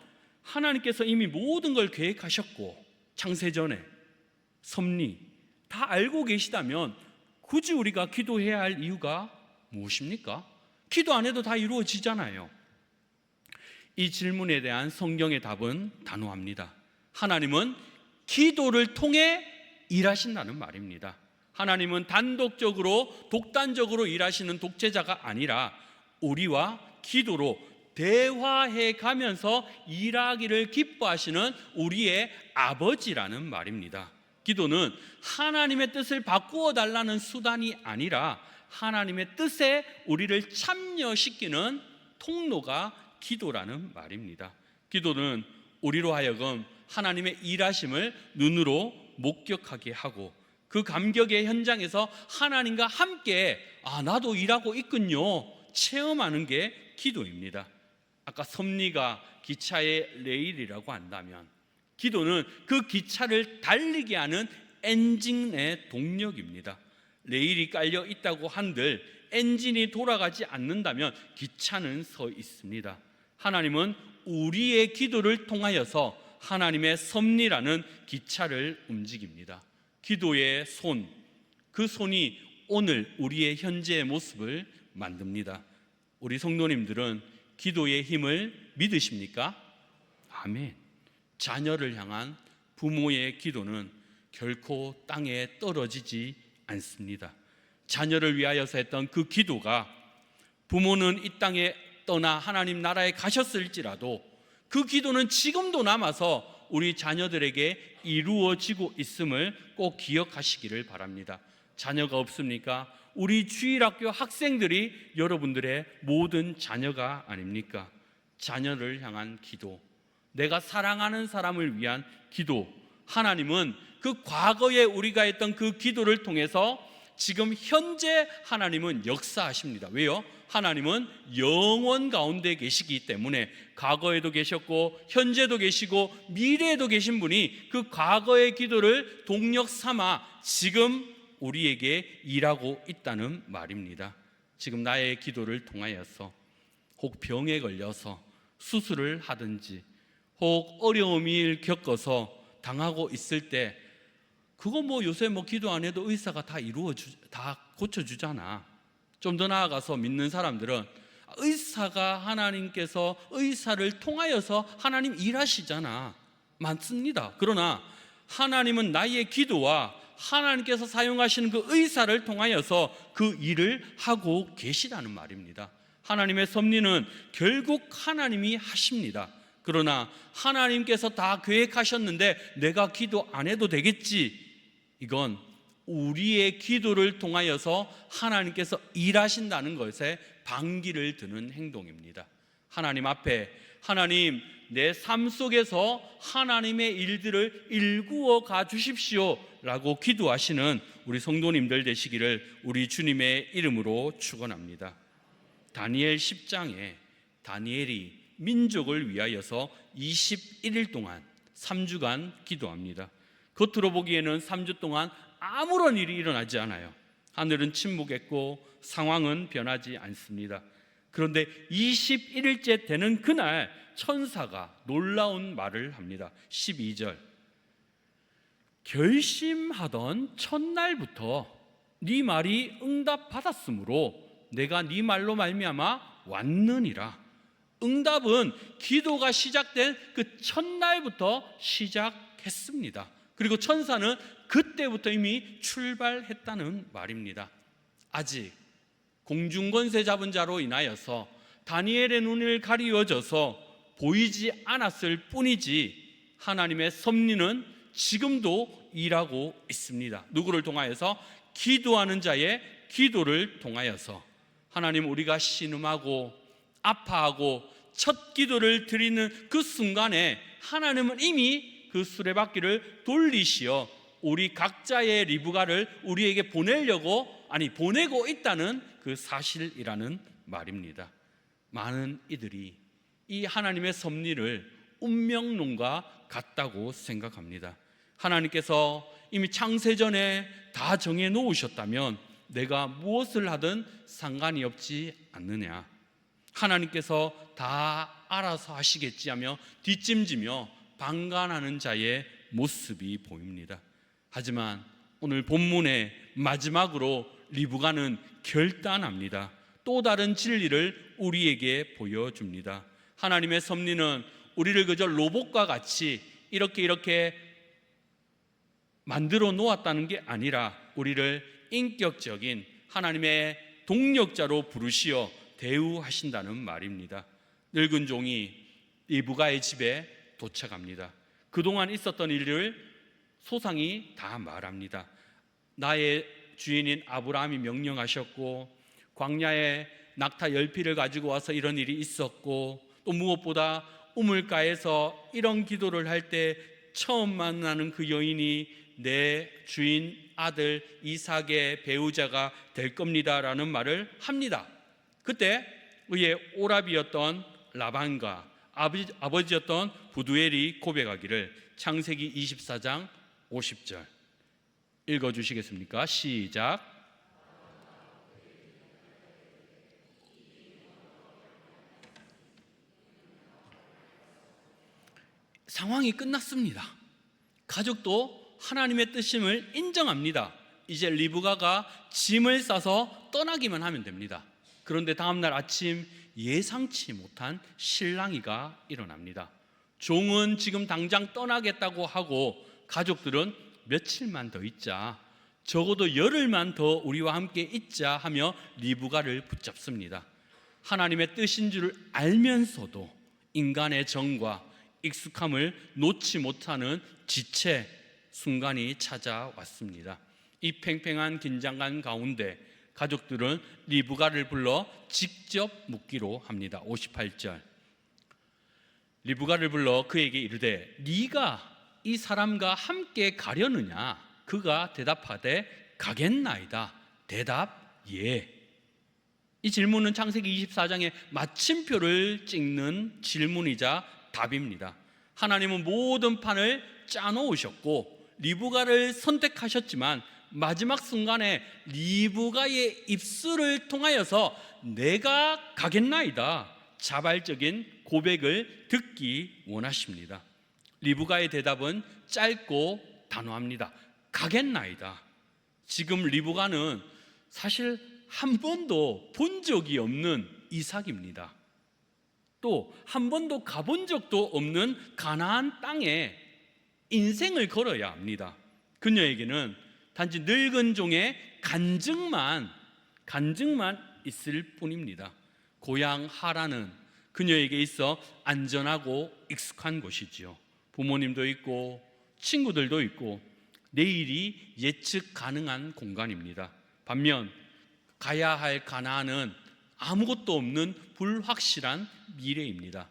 하나님께서 이미 모든 걸 계획하셨고 창세전에 섭리 다 알고 계시다면 굳이 우리가 기도해야 할 이유가 무엇입니까? 기도 안 해도 다 이루어지잖아요. 이 질문에 대한 성경의 답은 단호합니다. 하나님은 기도를 통해 일하신다는 말입니다. 하나님은 단독적으로, 독단적으로 일하시는 독재자가 아니라 우리와 기도로 대화해 가면서 일하기를 기뻐하시는 우리의 아버지라는 말입니다. 기도는 하나님의 뜻을 바꾸어 달라는 수단이 아니라 하나님의 뜻에 우리를 참여시키는 통로가 기도라는 말입니다. 기도는 우리로 하여금 하나님의 일하심을 눈으로 목격하게 하고 그 감격의 현장에서 하나님과 함께 나도 일하고 있군요 체험하는 게 기도입니다. 아까 섭리가 기차의 레일이라고 한다면 기도는 그 기차를 달리게 하는 엔진의 동력입니다. 레일이 깔려 있다고 한들 엔진이 돌아가지 않는다면 기차는 서 있습니다. 하나님은 우리의 기도를 통하여서 하나님의 섭리라는 기차를 움직입니다. 기도의 손, 그 손이 오늘 우리의 현재의 모습을 만듭니다. 우리 성도님들은 기도의 힘을 믿으십니까? 아멘. 자녀를 향한 부모의 기도는 결코 땅에 떨어지지 않습니다. 자녀를 위하여서 했던 그 기도가 부모는 이 땅에 떠나 하나님 나라에 가셨을지라도 그 기도는 지금도 남아서 우리 자녀들에게 이루어지고 있음을 꼭 기억하시기를 바랍니다. 자녀가 없습니까? 우리 주일학교 학생들이 여러분들의 모든 자녀가 아닙니까? 자녀를 향한 기도, 내가 사랑하는 사람을 위한 기도, 하나님은 그 과거에 우리가 했던 그 기도를 통해서 지금 현재 하나님은 역사하십니다. 왜요? 하나님은 영원 가운데 계시기 때문에 과거에도 계셨고 현재도 계시고 미래에도 계신 분이 그 과거의 기도를 동력 삼아 지금 우리에게 일하고 있다는 말입니다. 지금 나의 기도를 통하여서 혹 병에 걸려서 수술을 하든지 혹 어려움을 겪어서 당하고 있을 때 그거 요새 기도 안 해도 의사가 다 고쳐주잖아. 좀 더 나아가서 믿는 사람들은 의사가 하나님께서 의사를 통하여서 하나님 일하시잖아. 맞습니다. 그러나 하나님은 나의 기도와 하나님께서 사용하시는 그 의사를 통하여서 그 일을 하고 계시다는 말입니다. 하나님의 섭리는 결국 하나님이 하십니다. 그러나 하나님께서 다 계획하셨는데 내가 기도 안 해도 되겠지, 이건 우리의 기도를 통하여서 하나님께서 일하신다는 것에 반기를 드는 행동입니다. 하나님 앞에, 하나님 내 삶 속에서 하나님의 일들을 일구어 가 주십시오 라고 기도하시는 우리 성도님들 되시기를 우리 주님의 이름으로 축원합니다. 다니엘 10장에 다니엘이 민족을 위하여서 21일 동안 3주간 기도합니다. 겉으로 보기에는 3주 동안 아무런 일이 일어나지 않아요. 하늘은 침묵했고 상황은 변하지 않습니다. 그런데 21일째 되는 그날 천사가 놀라운 말을 합니다. 12절, 결심하던 첫날부터 네 말이 응답받았으므로 내가 네 말로 말미암아 왔느니라. 응답은 기도가 시작된 그 첫날부터 시작했습니다. 그리고 천사는 그때부터 이미 출발했다는 말입니다. 아직 공중권세 잡은 자로 인하여서 다니엘의 눈을 가리워져서 보이지 않았을 뿐이지 하나님의 섭리는 지금도 일하고 있습니다. 누구를 통하여서? 기도하는 자의 기도를 통하여서. 하나님, 우리가 신음하고 아파하고 첫 기도를 드리는 그 순간에 하나님은 이미 그 수레바퀴를 돌리시어 우리 각자의 리브가를 우리에게 보내고 있다는 그 사실이라는 말입니다. 많은 이들이 이 하나님의 섭리를 운명론과 같다고 생각합니다. 하나님께서 이미 창세전에 다 정해 놓으셨다면 내가 무엇을 하든 상관이 없지 않느냐, 하나님께서 다 알아서 하시겠지 하며 뒷짐지며 방관하는 자의 모습이 보입니다. 하지만 오늘 본문의 마지막으로 리브가는 결단합니다. 또 다른 진리를 우리에게 보여줍니다. 하나님의 섭리는 우리를 그저 로봇과 같이 이렇게 만들어 놓았다는 게 아니라 우리를 인격적인 하나님의 동력자로 부르시어 대우하신다는 말입니다. 늙은 종이 리브가의 집에 도착합니다. 그동안 있었던 일을 소상히 다 말합니다. 나의 주인인 아브라함이 명령하셨고 광야에 낙타 10피를 가지고 와서 이런 일이 있었고, 또 무엇보다 우물가에서 이런 기도를 할 때 처음 만나는 그 여인이 내 주인 아들 이삭의 배우자가 될 겁니다라는 말을 합니다. 그때 그의 오라비였던 라반과 아버지였던 부두엘이 고백하기를, 창세기 24장 50절 읽어주시겠습니까? 시작. 상황이 끝났습니다. 가족도 하나님의 뜻임을 인정합니다. 이제 리브가가 짐을 싸서 떠나기만 하면 됩니다. 그런데 다음날 아침 예상치 못한 실랑이가 일어납니다. 종은 지금 당장 떠나겠다고 하고 가족들은 며칠만 더 있자, 적어도 열흘만 더 우리와 함께 있자 하며 리브가를 붙잡습니다. 하나님의 뜻인 줄 알면서도 인간의 정과 익숙함을 놓지 못하는 지체 순간이 찾아왔습니다. 이 팽팽한 긴장감 가운데 가족들은 리브가를 불러 직접 묻기로 합니다. 58절, 리브가를 불러 그에게 이르되 네가 이 사람과 함께 가려느냐? 그가 대답하되 가겠나이다. 대답 예. 이 질문은 창세기 24장의 마침표를 찍는 질문이자 답입니다. 하나님은 모든 판을 짜놓으셨고 리브가를 선택하셨지만 마지막 순간에 리브가의 입술을 통하여서 내가 가겠나이다 자발적인 고백을 듣기 원하십니다. 리브가의 대답은 짧고 단호합니다. 가겠나이다. 지금 리브가는 사실 한 번도 본 적이 없는 이삭입니다. 또 한 번도 가본 적도 없는 가나안 땅에 인생을 걸어야 합니다. 그녀에게는 단지 늙은 종의 간증만 있을 뿐입니다. 고향 하란은 그녀에게 있어 안전하고 익숙한 곳이지요. 부모님도 있고 친구들도 있고 내일이 예측 가능한 공간입니다. 반면 가야 할 가나안은 아무것도 없는 불확실한 미래입니다.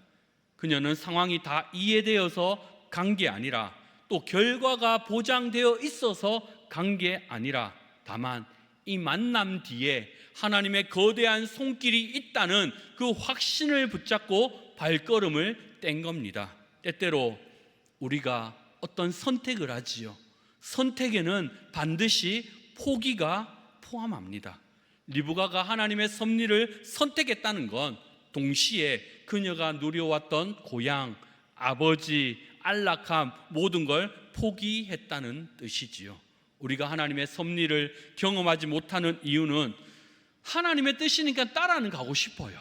그녀는 상황이 다 이해되어서 간 게 아니라 또 결과가 보장되어 있어서 간 게 아니라 다만 이 만남 뒤에 하나님의 거대한 손길이 있다는 그 확신을 붙잡고 발걸음을 뗀 겁니다. 때때로 우리가 어떤 선택을 하지요. 선택에는 반드시 포기가 포함합니다. 리브가가 하나님의 섭리를 선택했다는 건 동시에 그녀가 누려왔던 고향, 아버지, 안락함 모든 걸 포기했다는 뜻이지요. 우리가 하나님의 섭리를 경험하지 못하는 이유는 하나님의 뜻이니까 따라는 가고 싶어요.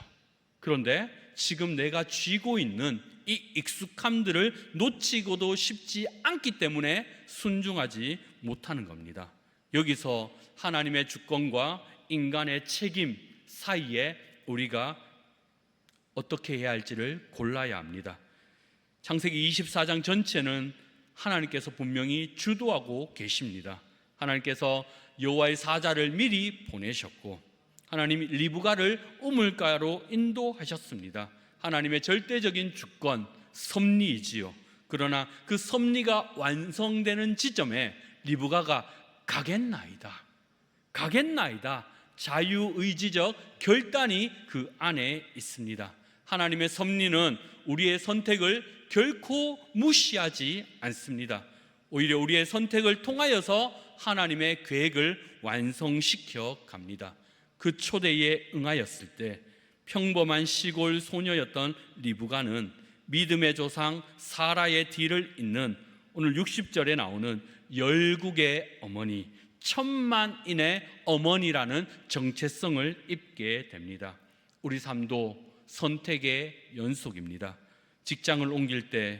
그런데 지금 내가 쥐고 있는 이 익숙함들을 놓치고도 싶지 않기 때문에 순종하지 못하는 겁니다. 여기서 하나님의 주권과 인간의 책임 사이에 우리가 어떻게 해야 할지를 골라야 합니다. 창세기 24장 전체는 하나님께서 분명히 주도하고 계십니다. 하나님께서 여호와의 사자를 미리 보내셨고 하나님이 리브가를 우물가로 인도하셨습니다. 하나님의 절대적인 주권, 섭리이지요. 그러나 그 섭리가 완성되는 지점에 리브가가 가겠나이다 자유의지적 결단이 그 안에 있습니다. 하나님의 섭리는 우리의 선택을 결코 무시하지 않습니다. 오히려 우리의 선택을 통하여서 하나님의 계획을 완성시켜 갑니다. 그 초대에 응하였을 때 평범한 시골 소녀였던 리브가는 믿음의 조상 사라의 뒤를 잇는 오늘 60절에 나오는 열국의 어머니, 천만인의 어머니라는 정체성을 입게 됩니다. 우리 삶도 선택의 연속입니다. 직장을 옮길 때,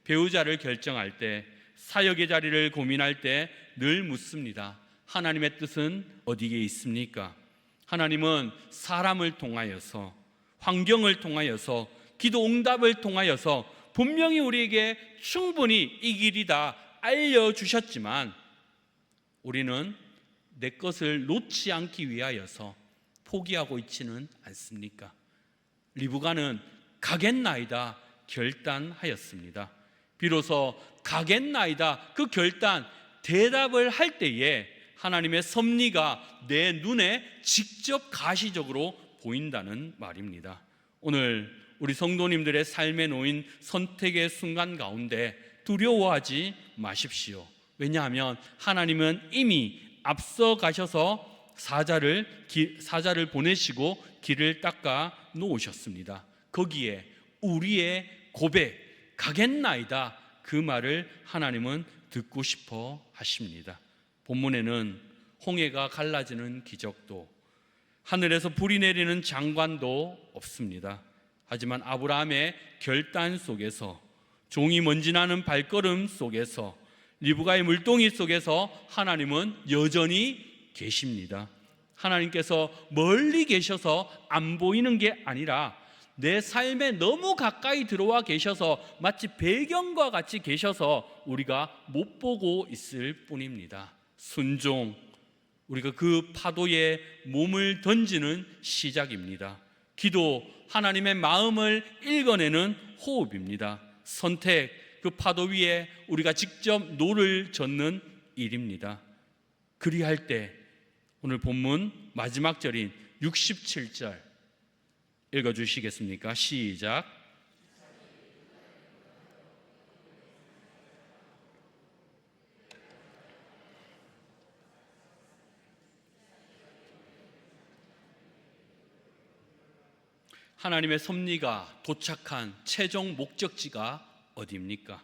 배우자를 결정할 때, 사역의 자리를 고민할 때 늘 묻습니다. 하나님의 뜻은 어디에 있습니까? 하나님은 사람을 통하여서, 환경을 통하여서, 기도 응답을 통하여서 분명히 우리에게 충분히 이 길이다 알려주셨지만 우리는 내 것을 놓지 않기 위하여서 포기하고 있지는 않습니까? 리브가는 가겠나이다 결단하였습니다. 비로소 가겠나이다 그 결단, 대답을 할 때에 하나님의 섭리가 내 눈에 직접 가시적으로 보인다는 말입니다. 오늘 우리 성도님들의 삶에 놓인 선택의 순간 가운데 두려워하지 마십시오. 왜냐하면 하나님은 이미 앞서 가셔서 사자를 보내시고 길을 닦아 놓으셨습니다. 거기에 우리의 고백, 가겠나이다 그 말을 하나님은 듣고 싶어 하십니다. 본문에는 홍해가 갈라지는 기적도, 하늘에서 불이 내리는 장관도 없습니다. 하지만 아브라함의 결단 속에서, 종이 먼지나는 발걸음 속에서, 리브가의 물동이 속에서 하나님은 여전히 계십니다. 하나님께서 멀리 계셔서 안 보이는 게 아니라 내 삶에 너무 가까이 들어와 계셔서 마치 배경과 같이 계셔서 우리가 못 보고 있을 뿐입니다. 순종, 우리가 그 파도에 몸을 던지는 시작입니다. 기도, 하나님의 마음을 읽어내는 호흡입니다. 선택, 그 파도 위에 우리가 직접 노를 젓는 일입니다. 그리할 때 오늘 본문 마지막 절인 67절 읽어주시겠습니까? 시작. 하나님의 섭리가 도착한 최종 목적지가 어디입니까?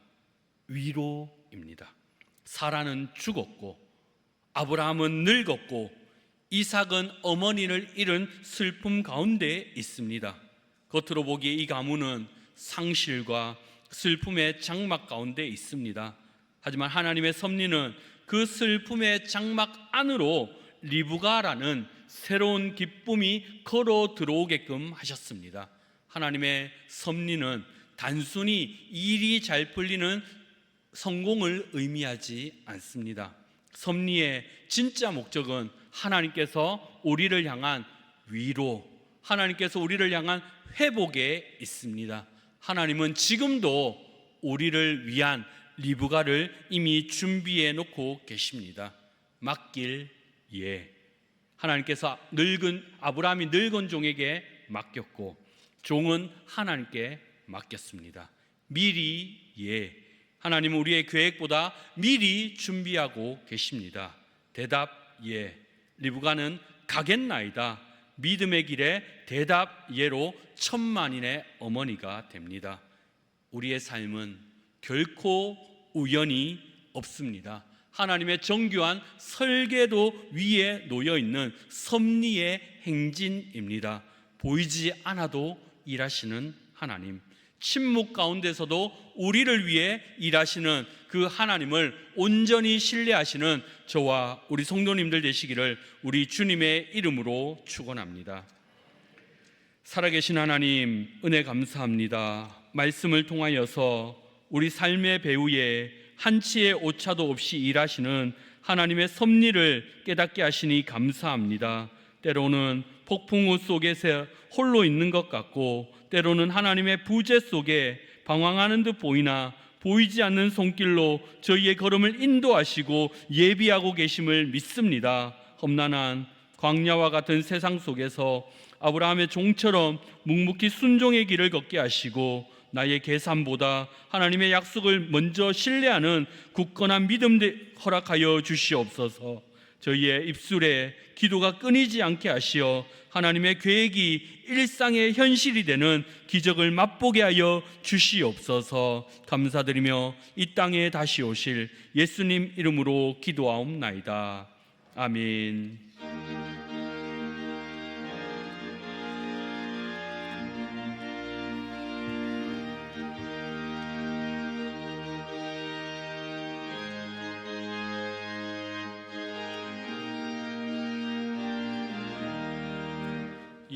위로입니다. 사라는 죽었고 아브라함은 늙었고 이삭은 어머니를 잃은 슬픔 가운데 있습니다. 겉으로 보기에 이 가문은 상실과 슬픔의 장막 가운데 있습니다. 하지만 하나님의 섭리는 그 슬픔의 장막 안으로 리브가라는 새로운 기쁨이 걸어 들어오게끔 하셨습니다. 하나님의 섭리는 단순히 일이 잘 풀리는 성공을 의미하지 않습니다. 섭리의 진짜 목적은 하나님께서 우리를 향한 위로, 하나님께서 우리를 향한 회복에 있습니다. 하나님은 지금도 우리를 위한 리브가를 이미 준비해 놓고 계십니다. 맡길 예. 하나님께서 아브라함이 늙은 종에게 맡겼고 종은 하나님께 맡겼습니다. 미리 예. 하나님은 우리의 계획보다 미리 준비하고 계십니다. 대답 예. 리브가는 가겠나이다. 믿음의 길에 대답 예로 천만인의 어머니가 됩니다. 우리의 삶은 결코 우연이 없습니다. 하나님의 정교한 설계도 위에 놓여있는 섭리의 행진입니다. 보이지 않아도 일하시는 하나님, 침묵 가운데서도 우리를 위해 일하시는 그 하나님을 온전히 신뢰하시는 저와 우리 성도님들 되시기를 우리 주님의 이름으로 축원합니다. 살아계신 하나님, 은혜 감사합니다. 말씀을 통하여서 우리 삶의 배후에 한치의 오차도 없이 일하시는 하나님의 섭리를 깨닫게 하시니 감사합니다. 때로는 폭풍우 속에서 홀로 있는 것 같고 때로는 하나님의 부재 속에 방황하는 듯 보이나 보이지 않는 손길로 저희의 걸음을 인도하시고 예비하고 계심을 믿습니다. 험난한 광야와 같은 세상 속에서 아브라함의 종처럼 묵묵히 순종의 길을 걷게 하시고 나의 계산보다 하나님의 약속을 먼저 신뢰하는 굳건한 믿음 허락하여 주시옵소서. 저희의 입술에 기도가 끊이지 않게 하시어 하나님의 계획이 일상의 현실이 되는 기적을 맛보게 하여 주시옵소서. 감사드리며 이 땅에 다시 오실 예수님 이름으로 기도하옵나이다. 아멘.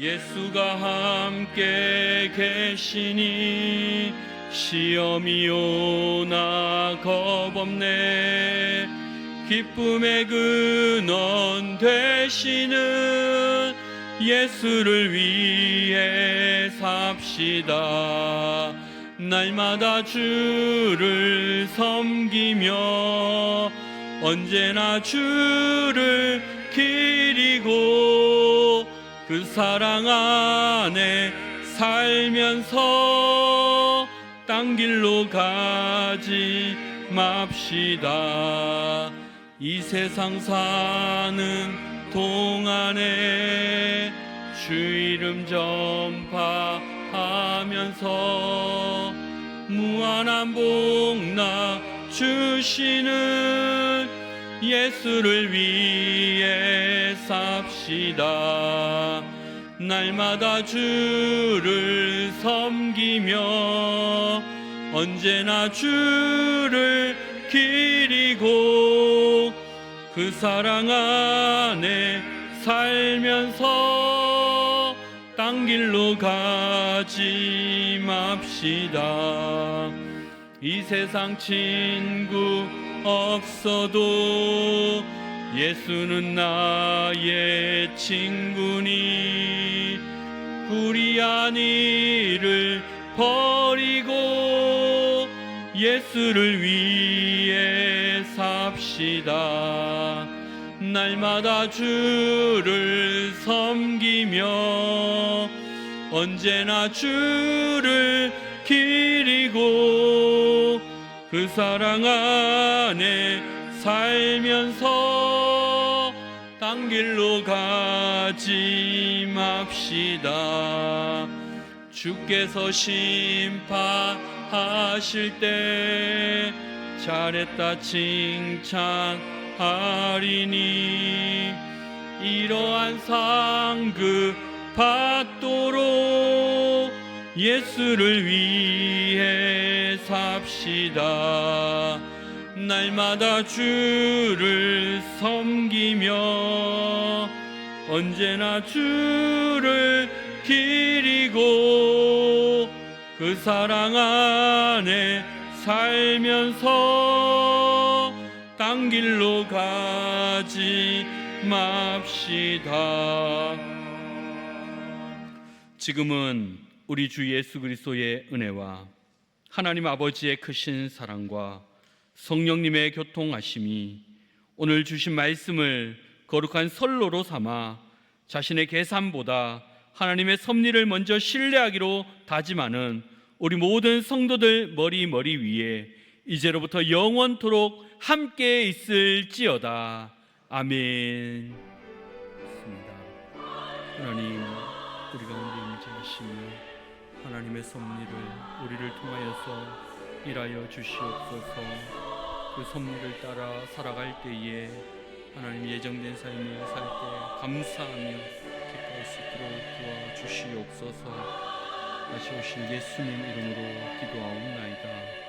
예수가 함께 계시니 시험이 오나 겁없네. 기쁨의 근원 되시는 예수를 위해 삽시다. 날마다 주를 섬기며 언제나 주를 기리고 그 사랑 안에 살면서 딴 길로 가지 맙시다. 이 세상 사는 동안에 주 이름 전파하면서 무한한 복나 주시는 예수를 위해 삽시다. 날마다 주를 섬기며 언제나 주를 기리고 그 사랑 안에 살면서 딴 길로 가지 맙시다. 이 세상 친구 없어도 예수는 나의 친구니 불의한 일을 버리고 예수를 위해 삽시다. 날마다 주를 섬기며 언제나 주를 기리고 그 사랑 안에 살면서 딴 길로 가지 맙시다. 주께서 심판하실 때 잘했다 칭찬하리니 이러한 상급 받도록 예수를 위해 삽시다. 날마다 주를 섬기며 언제나 주를 기리고 그 사랑 안에 살면서 딴 길로 가지 맙시다. 지금은 우리 주 예수 그리스도의 은혜와 하나님 아버지의 크신 사랑과 성령님의 교통하심이 오늘 주신 말씀을 거룩한 선로로 삼아 자신의 계산보다 하나님의 섭리를 먼저 신뢰하기로 다짐하는 우리 모든 성도들 머리 위에 이제로부터 영원토록 함께 있을지어다. 아멘. 하나님, 우리 가운데 임재하시며 하나님의 섭리를 우리를 통하여서 일하여 주시옵소서. 그 섭리를 따라 살아갈 때에 하나님 예정된 삶을 살 때 감사하며 기뻐할 수 있도록 도와주시옵소서. 다시 오신 예수님 이름으로 기도하옵나이다.